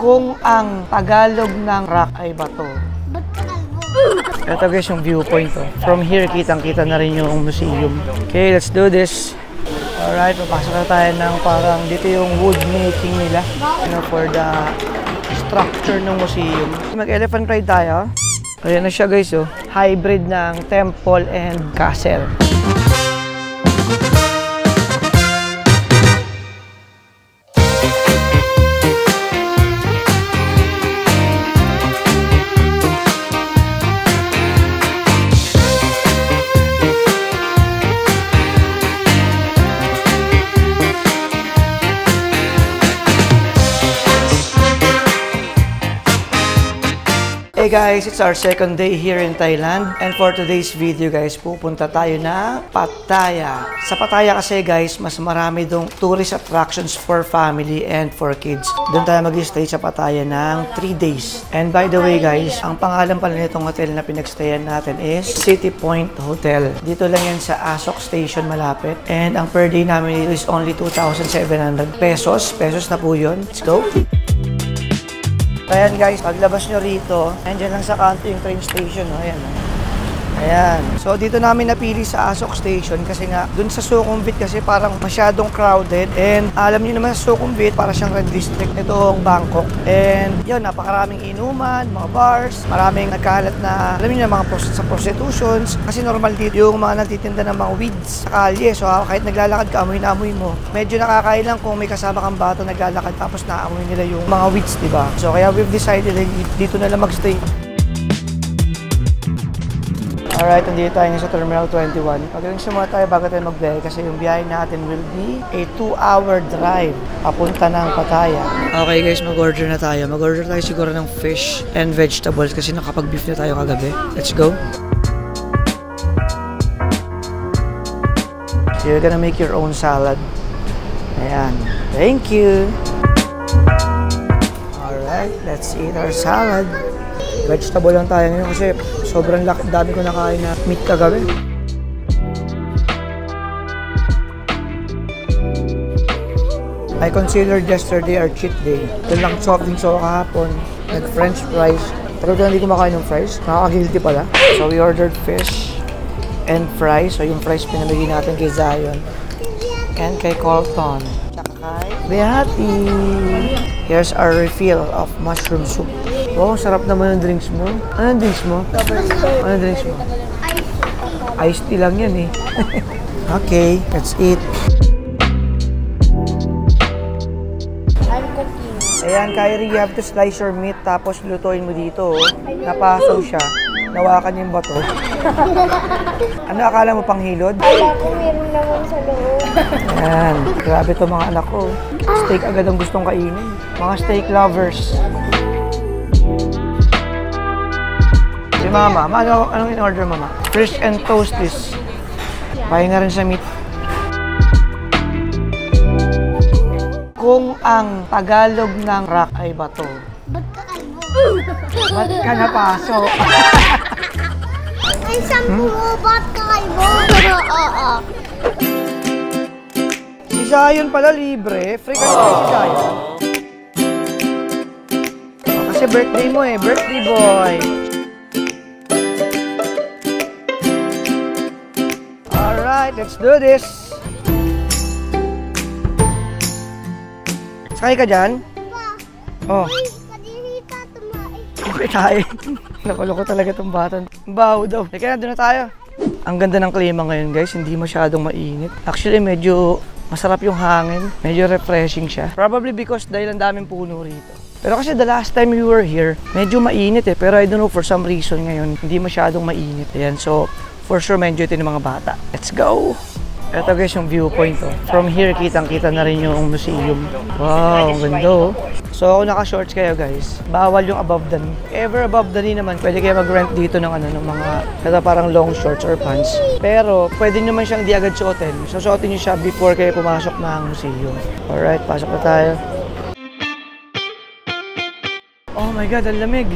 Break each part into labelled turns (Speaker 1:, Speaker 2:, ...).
Speaker 1: Kung ang Tagalog ng rock ay bato. Ito guys yung viewpoint to. From here, kitang-kita na rin yung museum. Okay, let's do this. Alright, papasok na tayo ng parang dito yung wood making nila. For the structure ng museum. Mag-elephant ride tayo. Ayan na siya guys, oh. Hybrid ng temple and castle. Hey guys, it's our second day here in Thailand, and for today's video guys, pupunta tayo na Pattaya. Sa Pattaya kasi guys, mas marami dong tourist attractions for family and for kids. Doon tayo mag-stay sa Pattaya ng 3 days. And by the way guys, ang pangalan pala nitong hotel na pinagstayan natin is City Point Hotel. Dito lang yan sa Asok Station malapit. And ang per day namin dito is only 2,700 pesos. Pesos na po yun. Let's go! Ayan guys, paglabas nyo rito, andyan lang sa kanto yung train station, no? Ayan, no? Ayan. So dito namin napili sa Asok Station kasi nga dun sa Sukhumvit kasi parang masyadong crowded, and alam niyo naman sa Sukhumvit para siyang red district itong Bangkok. And yun, napakaraming inuman, mga bars, maraming nagkalat na alam niyo na mga sa prostitutions kasi normal dito yung mga nagtitinda ng mga weeds sa kalye. So kahit naglalakad ka, amoy na amoy mo. Medyo nakakailang kung may kasama kang bata naglalakad tapos naamoy nila yung mga weeds, di ba? So kaya we've decided dito na lang magstay. Alright, nandito tayo sa Terminal 21. Mag-rinse muna tayo bago tayo magbiyahe kasi yung biyahe natin will be a 2-hour drive papunta ng Pattaya. Okay guys, mag-order na tayo. Mag-order tayo siguro ng fish and vegetables kasi nakapag-beef na tayo kagabi. Let's go! So you're gonna make your own salad. Ayan. Thank you! Alright, let's eat our salad. Vegetable lang tayo ngayon kasi sobrang dami ko nakain na meat kagabi. I considered yesterday our cheat day. Ito lang soft drinks ako kahapon. Nag-french fries. Pero ito hindi ko makain ng fries. Nakaka-guilty pala. So we ordered fish and fries. So yung fries pinamigay natin kay Zion and kay Colton. Tsaka kay Behati. Here's our refill of mushroom soup. Oh, sarap naman yung drinks mo. Anong drinks mo? Anong drinks mo? Iced tea lang yan eh. Okay, let's eat.
Speaker 2: I'm cooking.
Speaker 1: Ayan, Kyrie, you have to slice your meat tapos lutuin mo dito. Napaso siya. Nawakan yung bato. Ano, akala mo panghilod?
Speaker 2: Akala ko meron naman sa loob.
Speaker 1: Ayan, grabe to mga anak ko. Steak agad ang gustong kainin. Mga steak lovers. Si Mama, anong in-order Mama? Fish and toasties. Pahinga rin sa meat. Kung ang Tagalog ng rock ay bato.
Speaker 2: Ba't ka kalbo?
Speaker 1: Ba't ka napaso?
Speaker 2: Ay, sampu, ba't ka kalbo? Oo.
Speaker 1: Si Zion pala libre. Free ka na si Zion. Kasi birthday mo eh. Birthday boy. Alright, let's do this. Sakay ka dyan? Oh.
Speaker 2: Kadiri ka tumae.
Speaker 1: Okay tayo. Nakuloko talaga itong bata. Baho daw. Kaya na, doon na tayo. Ang ganda ng klima ngayon guys. Hindi masyadong mainit. Actually, medyo masarap yung hangin. Medyo refreshing siya. Probably because dahil ang daming puno rito. Pero kasi the last time we were here, medyo mainit eh. Pero I don't know, for some reason ngayon, hindi masyadong mainit. Ayan, so for sure, ma-enjoy ito ng mga bata. Let's go! Ito guys yung viewpoint to. From here, kitang-kita na rin yung museum. Wow, ang ganda oh. So ako naka-shorts kayo guys. Bawal yung above the knee. Ever above the knee naman, pwede kayo mag-rent dito ng ng mga parang long shorts or pants. Pero pwede naman siyang di agad suotin. So suotin nyo siya before kayo pumasok ng museum. Alright, pasok na tayo. Oh my God, ang lamig.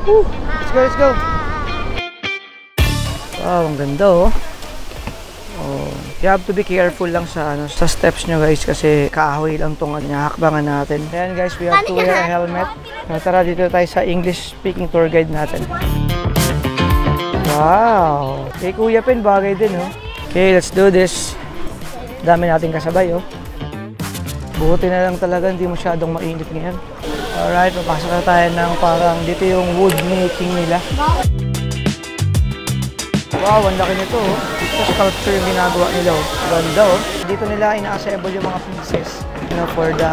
Speaker 1: Woo! Let's go, let's go. Wow, ang ganda oh. Oh, You have to be careful lang sa sa steps nyo guys kasi kahoy lang itong hakbangan natin. Ayan guys, we have to wear a helmet. Tara dito tayo sa English speaking tour guide natin. Wow! Kay Kuya Pen, bagay din oh. Okay, let's do this. Dami nating kasabay oh. Buti na lang talaga, hindi masyadong mainit ngayon. Alright, papasok na tayo ng parang dito yung wood making nila. Wow, ang laki nito oh. Ito sculpture yung ginagawa nila oh. Ganda oh. Dito nila ina-assemble yung mga pieces, you know, for the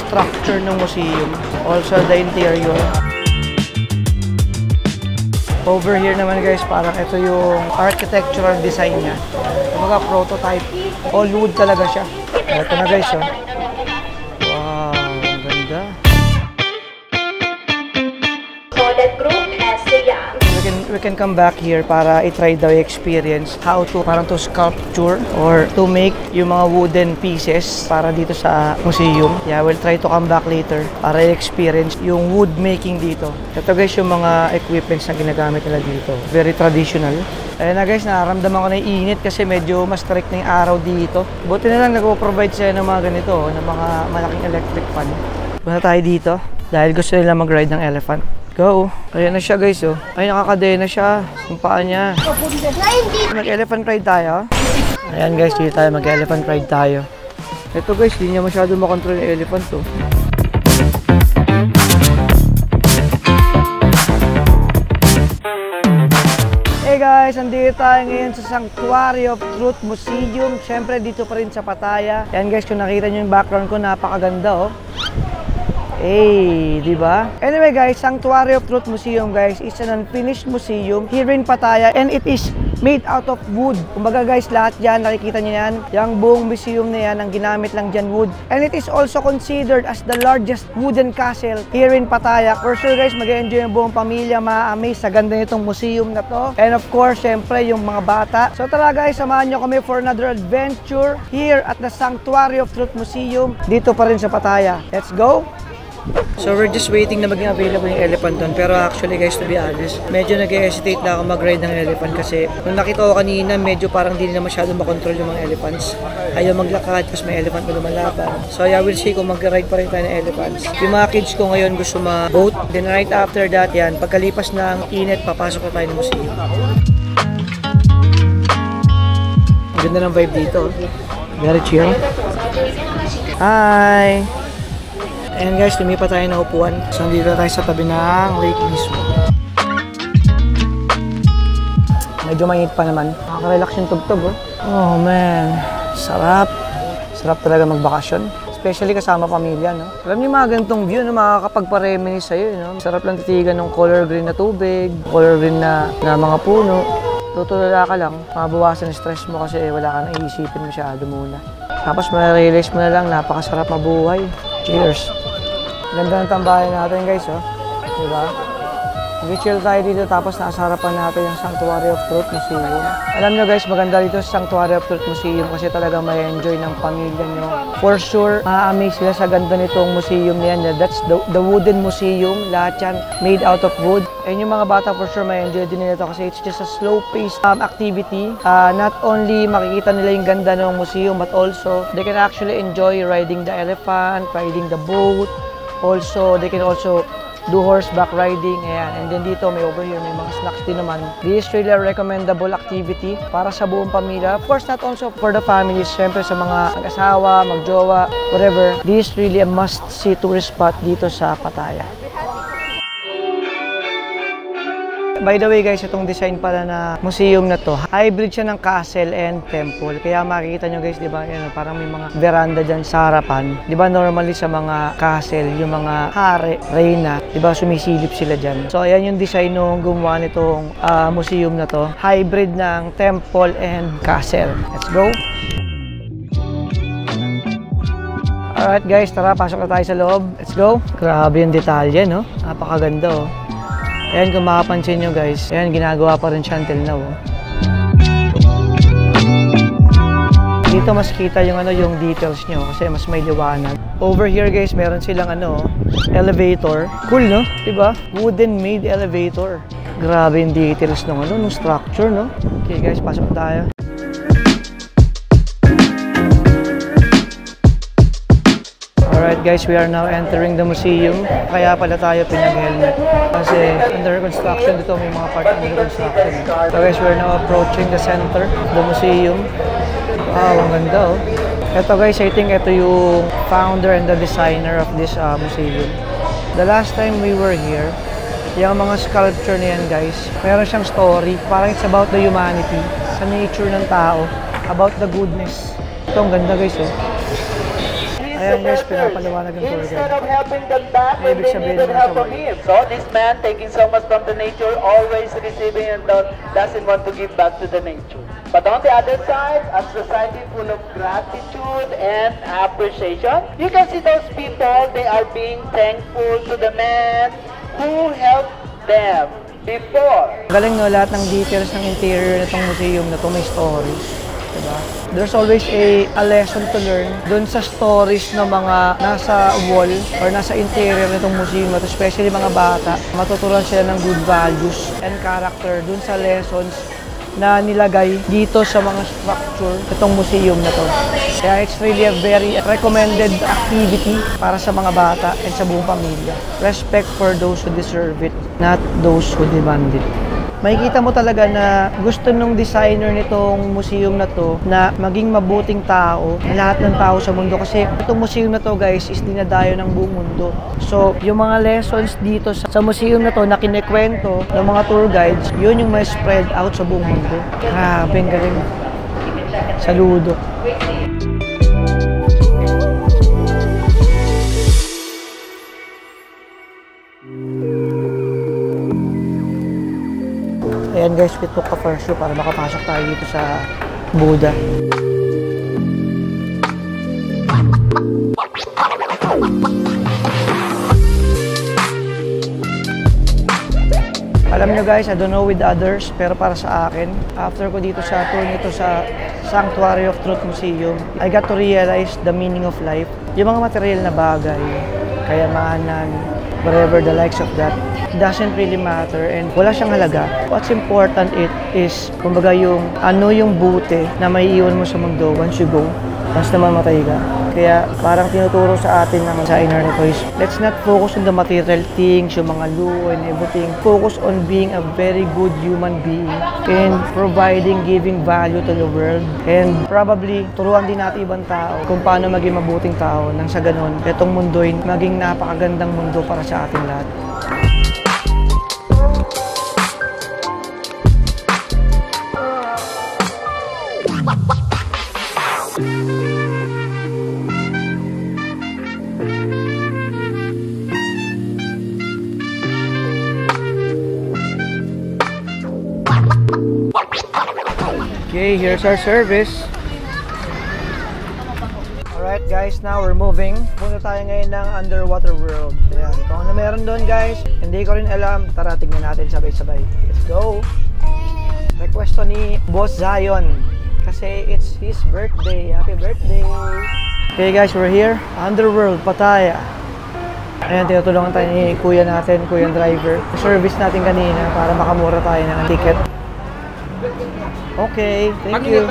Speaker 1: structure ng museum. Also the interior. Over here naman guys, parang ito yung architectural design niya. Yung mga prototype. All wood talaga siya. Ito na guys oh. Wow, ang ganda. We can come back here para i-try daw i-experience how to parang to sculpture or to make yung mga wooden pieces para dito sa museum. Yeah, we'll try to come back later para i-experience yung wood making dito. Ito guys yung mga equipments na ginagamit nila dito. Very traditional. Ayan na guys, nararamdaman ko na yung init kasi medyo mas strict na yung araw dito. Buti na lang nag-provide sila ng mga ganito, ng mga malaking electric fan. Punta tayo dito dahil gusto nila mag-ride ng elephant. Go! Ayan na siya guys oh. Ay, nakakadena siya. Yung paa niya. Mag-elephant ride tayo. Ayan guys, dito tayo mag-elephant ride tayo. Ito guys, di niya masyado makontrol yung elephant oh. Hey guys, andito tayo ngayon sa Sanctuary of Truth Museum. Siyempre dito pa rin sa Pattaya. Ayan guys, kung nakita nyo yung background ko, napakaganda oh. Hey, di ba? Anyway guys, Sanctuary of Truth Museum guys is an unfinished museum here in Pattaya and it is made out of wood. Kumbaga guys, lahat dyan, nakikita nyo yan. Yung buong museum na yan, ang ginamit lang dyan wood. And it is also considered as the largest wooden castle here in Pattaya. For sure guys, mag-enjoy yung buong pamilya, ma-amaze sa ganda nitong museum na to. And of course, syempre yung mga bata. So tara guys, samahan nyo kami for another adventure here at the Sanctuary of Truth Museum dito pa rin sa Pattaya. Let's go! So we're just waiting na maging available yung elephant doon. Pero actually guys, to be honest, medyo nag-hesitate na ako mag-ride ng elephant kasi nung nakita ko kanina, medyo parang hindi na masyado makontrol yung mga elephants. Ayaw maglakad kasi may elephant na lumalaban. So yeah, we'll see kung mag-ride pa rin tayo ng elephants. Yung mga kids ko ngayon gusto ma-boat. Then right after that, yan, pagkalipas ng init, papasok na tayo ng museum. Ang ganda ng vibe dito. Very chill. Hi! And guys, lumipat tayo na upuan. So, dito tayo sa tabi ng lake mismo. Medyo mainit pa naman. Nakaka-relax yung tugtog, oh. Oh man, sarap. Sarap talaga magbakasyon. Especially kasama pamilya, no? Alam niyo mga ganitong view, no? Makakapagpa-reminisce sa'yo, no? Sarap lang titigan ng color green na tubig, color green na mga puno. Tutulala ka lang, mabawasan yung stress mo kasi wala ka nang iisipin masyado muna. Tapos ma-realize mo na lang, napakasarap mabuhay. Cheers! Ganda ng tambayan natin guys, oh. Diba? Mag-chill tayo dito tapos nasa harapan natin yung Sanctuary of Truth Museum. Alam nyo guys, maganda dito sa Sanctuary of Truth Museum kasi talagang may enjoy ng pamilya nyo. For sure, ma-amaze sila sa ganda nitong museum niyan. That's the wooden museum. Lahat yan made out of wood. And yung mga bata for sure may enjoy din nila ito kasi it's just a slow-paced activity. Not only makikita nila yung ganda ng museum but also they can actually enjoy riding the elephant, riding the boat. Also, they can also do horseback riding. Ayan. And then dito, may over here, may mga snacks din naman. This is really a recommendable activity para sa buong pamilya. Of course, not also for the families. Siyempre sa mga mag-asawa, mag-jowa, whatever. This is really a must-see tourist spot dito sa Pattaya. By the way guys, itong design pala na museum na to, hybrid siya ng castle and temple. Kaya makikita nyo guys, di ba, yan, parang may mga veranda dyan sa harapan. Di ba normally sa mga castle, yung mga hari, reyna, di ba sumisilip sila dyan. So ayan yung design nung gumawa nitong museum na to. Hybrid ng temple and castle. Let's go! Alright guys, tara, pasok na tayo sa loob. Let's go! Grabe yung detalye, no? Napakaganda, oh. Ayan, kung makapansin nyo guys, ayan, ginagawa pa rin siya until now. Dito mas kita yung yung details nyo kasi mas may liwanag. Over here guys, meron silang elevator. Cool, no? Diba? Wooden made elevator. Grabe yung details ng ng structure, no? Okay guys, pasok tayo. Alright guys, we are now entering the museum. Kaya pala tayo pinag-helmet. Kasi under construction dito, may mga part under construction. So guys, we are now approaching the center, the museum. Wow, ang ganda oh. Ito guys, I think ito yung founder and the designer of this museum. The last time we were here, yung mga sculpture na yan guys, meron siyang story. Parang it's about the humanity, sa nature ng tao, about the goodness. Ito ang ganda guys oh. Ayan guys, pinapaliwanag ng tour guide.
Speaker 3: Instead of helping them back when they needed help from him. So this man taking so much from the nature, always receiving and doesn't want to give back to the nature. But on the other side, a society full of gratitude and appreciation. You can see those people, they are being thankful to the man who helped them before.
Speaker 1: Galing no, lahat ng details ng interior nitong museum na to may stories. Diba? There's always a lesson to learn dun sa stories ng mga nasa wall or nasa interior nitong museum, especially mga bata. Matuturuan sila ng good values and character dun sa lessons na nilagay dito sa mga structure itong museum na to. Kaya it's really a very recommended activity para sa mga bata and sa buong pamilya. Respect for those who deserve it, not those who demand it. Makikita mo talaga na gusto nung designer nitong museum na to na maging mabuting tao na lahat ng tao sa mundo, kasi itong museum na to guys is dinadayo ng buong mundo. So yung mga lessons dito sa museum na to na kinikwento ng mga tour guides, yun yung may spread out sa buong mundo. Grabe, ang galing. Saludo. Ayan guys, we took a first shoe para makapasok tayo dito sa Buddha. Alam nyo guys, I don't know with others, pero para sa akin, after ko dito sa tour nito sa Sanctuary of Truth Museum, I got to realize the meaning of life. Yung mga material na bagay, kayamanan, whatever the likes of that, doesn't really matter and wala siyang halaga. What's important is, kumbaga yung ano yung buti na may iwan mo sa mundo once you go, once naman matay ka. Kaya parang tinuturo sa atin ng designer nito is, let's not focus on the material things, yung mga luho and everything. Focus on being a very good human being and providing, giving value to the world. And probably, turuan din natin ibang tao kung paano maging mabuting tao nang sa ganun, itong mundo'y maging napakagandang mundo para sa ating lahat. Okay, here's our service. Alright guys, now we're moving. Punta tayo ngayon ng underwater world. Ayan, kung ano meron doon guys, hindi ko rin alam. Tara, tignan natin sabay-sabay. Let's go! Request to ni Boss Zion kasi it's his birthday. Happy birthday! Okay guys, we're here. Underworld, Pattaya. Ayan, tinutulungan tayo ni kuya natin, kuyang driver. Service natin kanina para makamura tayo ng ticket. Okay, thank you.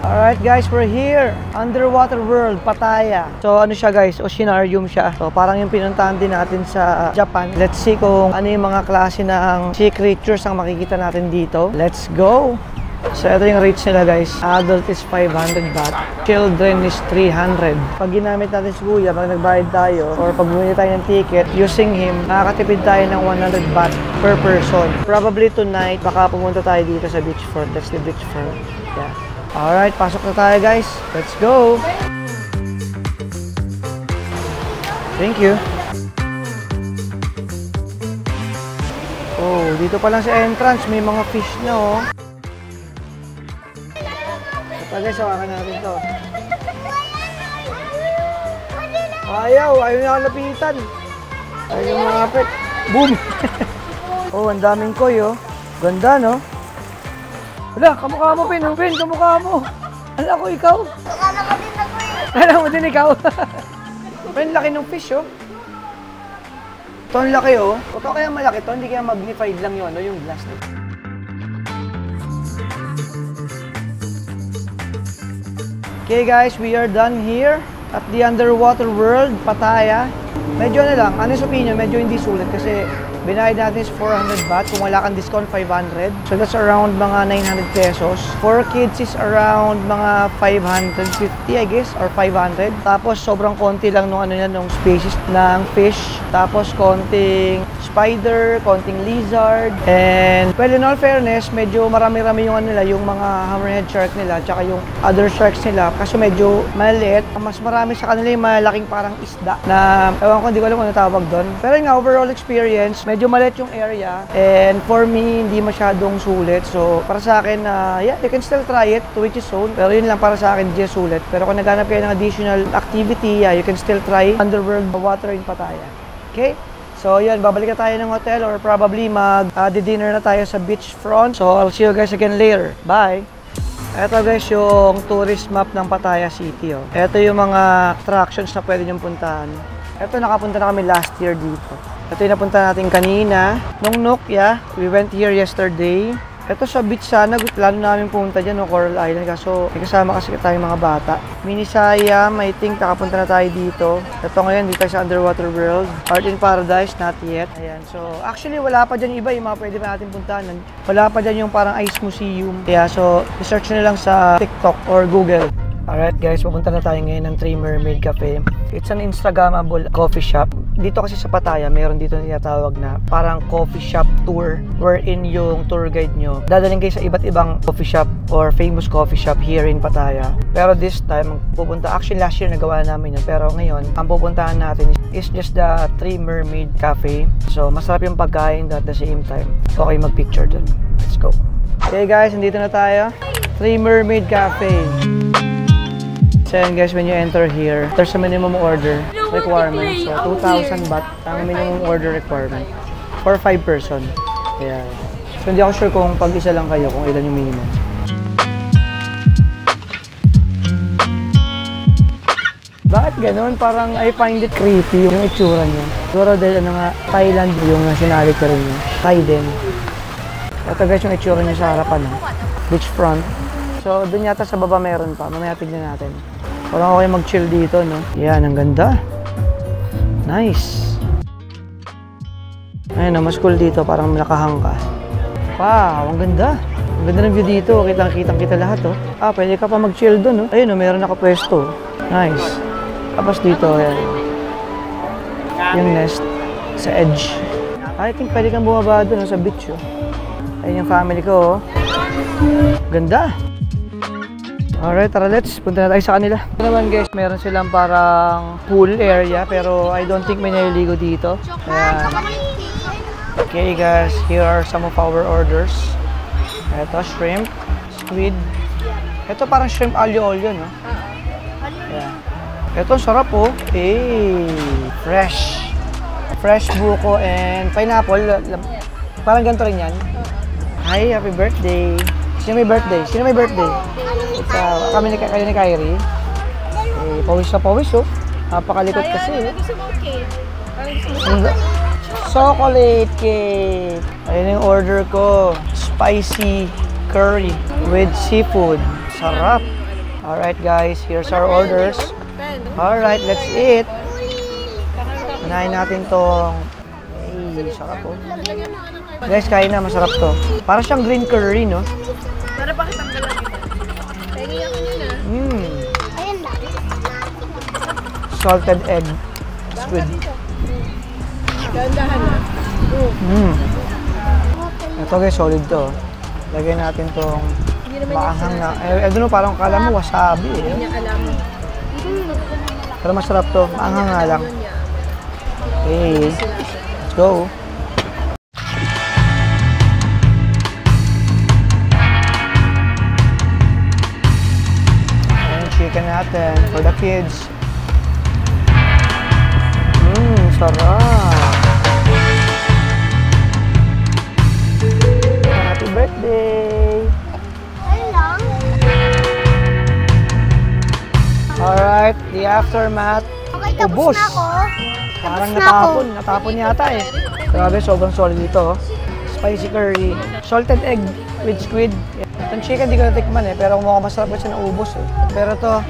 Speaker 1: Alright guys, we're here. Underwater world, Pattaya. So ano siya guys, oceanarium siya. So parang yung pinuntahan din natin sa Japan. Let's see kung ano yung mga klase ng sea creatures ang makikita natin dito. Let's go! So ito yung rates nila guys. Adult is 500 baht. Children is 300. Pag ginamit natin si kuya, pag nagbayad tayo or pag bumili tayo ng ticket, using him, nakakatipid tayo ng 100 baht per person. Probably tonight, baka pumunta tayo dito sa beachfront. That's the beachfront. Yeah. Alright, pasok na tayo guys. Let's go! Thank you. Oh, dito pa lang sa entrance, may mga fish na oh. So guys, hawakan natin to. Ayaw niya lapitan. Ayaw yung mga pet. Boom! Oh, ang daming koy oh. Ganda no? Wala, kamukha mo Pin, Pin, kamukha mo. Ala ko ikaw.
Speaker 2: Akala ko din ako eh.
Speaker 1: Alam mo din ikaw. Pin, laki ng fish oh. Ito ang laki oh. Ito kaya malaki to, hindi kaya magnified lang yun, no? Yung glass nito. Okay guys, we are done here. at the Underwater World, Pattaya. Medyo ano lang, honest opinion, medyo hindi sulit kasi binayad natin is 400 baht. Kung wala kang discount, 500. So that's around mga 900 pesos. For kids is around mga 550, I guess, or 500. Tapos sobrang konti lang nung ano yan, nung species ng fish. Tapos konting spider, konting lizard. And well, in all fairness, medyo marami-rami yung ano nila, yung mga hammerhead shark nila, tsaka yung other sharks nila. Kasi medyo maliit. Mas marami sa kanila yung malaking parang isda na, ewan ko, hindi ko alam kung ano tawag doon. Pero yung overall experience, medyo maliit yung area. And for me, hindi masyadong sulit. So, para sa akin, yeah, you can still try it to which is own. Pero yun lang para sa akin, hindi sulit. Pero kung naghanap kayo ng additional activity, yeah, you can still try Underworld Water in Pattaya. Okay? So, yun, babalik na tayo ng hotel or probably mag-dinner na tayo sa beachfront. So, I'll see you guys again later. Bye! Ito guys yung tourist map ng Pattaya City. Oh. Ito yung mga attractions na pwede niyong puntahan. Ito, nakapunta na kami last year dito. Ito yung napunta natin kanina. Nung Nukya, we went here yesterday. Ito sa beach sana, plano namin pumunta dyan, no, Coral Island. Kaso, may kasama kasi tayong mga bata. Minisayam, I think nakapunta na tayo dito. Ito ngayon, dito tayo sa Underwater World. Art in Paradise, not yet. Ayan, so actually wala pa dyan iba, yung mga pwede pa natin puntahan. Wala pa dyan yung parang ice museum. Kaya so, search nyo lang sa TikTok or Google. Alright guys, pupunta na tayo ngayon ng Three Mermaid Cafe. It's an Instagrammable coffee shop. Dito kasi sa Pattaya, meron dito na tinatawag na parang coffee shop tour wherein yung tour guide nyo dadaling kayo sa iba't ibang coffee shop or famous coffee shop here in Pattaya. Pero this time, pupunta, actually last year nagawa namin yun, pero ngayon, ang pupuntahan natin is just the Three Mermaid Cafe. So, masarap yung pagkain at the same time, okay mag-picture dun. Let's go. Okay guys, nandito na tayo. Three Mermaid Cafe. So yan guys, when you enter here, there's a minimum order requirement. So 2,000 baht ang minimum order requirement for 5 person. Ayan. So hindi ako sure kung pag isa lang kayo, kung ilan yung minimum. Bakit ganun? Parang I find it creepy yung itsura niya. Siguro dahil ano nga, Thailand yung nationality rin niya. Thai din. Ito guys yung itsura niya sa harapan. Beachfront. So dun yata sa baba meron pa. Mamaya tignan natin. Parang okay mag-chill dito, no? Yan, ang ganda. Nice. Ayun, mas cool dito. Parang nakahang ka. Wow, ang ganda. Ang ganda ng view dito. Kitang-kita lahat, oh. Ah, pwede ka pa mag-chill doon, oh. Ayun, oh, meron nakapwesto. Nice. Tapos dito, ayan. Yung nest sa edge. I think pwede kang bumaba doon, oh, sa beach, oh. Ayun yung family ko, oh. Ganda. Alright, tara, let's punta na tayo sa kanila. Ito naman guys, meron silang parang pool area pero I don't think may naliligo dito. Ayan. Okay guys, here are some of our orders. Ito, shrimp, squid. Ito parang shrimp alio-olio, no? Ayan. Ito, sarap oh. Hey, fresh. Fresh buko and pineapple. Parang ganito rin yan. Hi, happy birthday. Sino may birthday? Sino may birthday? Kami kayo ni Kyrie. Eh, pawis na pawis, oh. Napakalikot kasi, eh. Chocolate cake. Ayun yung order ko. Spicy curry with seafood. Sarap. Alright, guys. Here's our orders. Alright, let's eat. Unahin natin tong... Ay, sarap, oh. Guys, kain na. Masarap to. Para siyang green curry, no?
Speaker 4: Para bakit ang galang ito? Pengi ako nila.
Speaker 2: Ayun na.
Speaker 1: Salted egg squid.
Speaker 4: Dahan-dahan na.
Speaker 1: Ito guys, solid to. Lagay natin tong maanghang na. Eh, doon parang kala mo wasabi, eh.
Speaker 4: Hindi niya alam.
Speaker 1: Pero masarap to. Maanghang nga lang. Okay. Let's go. Chicken natin for the kids. Sarap. Happy birthday.
Speaker 2: Ayun lang.
Speaker 1: Alright, the aftermath.
Speaker 2: Okay, tapos
Speaker 1: Ubos.
Speaker 2: na ako.
Speaker 1: Parang
Speaker 2: Tapos na ako.
Speaker 1: natapon yata eh. Grabe, sobrang solid dito. Spicy curry, salted egg with squid. Itong chicken di ko natikman eh, pero mukhang masarap siya na ubos eh. Pero to,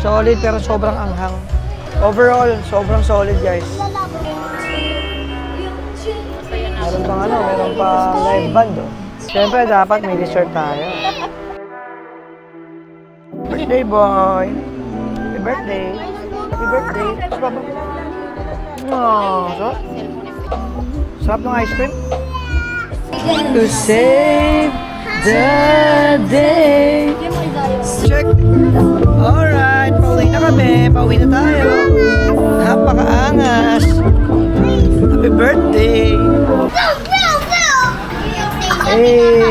Speaker 1: Solid pero sobrang anghang. Overall, sobrang solid guys. Meron pang meron pang live band oh. Siyempre dapat may dessert tayo. Birthday boy! Happy birthday! Happy birthday! Oh, sarap ng ice cream. To save the day. Check! Alright, pauwi na kami. Pauwi na tayo. Napakaangas. Happy birthday! Hey!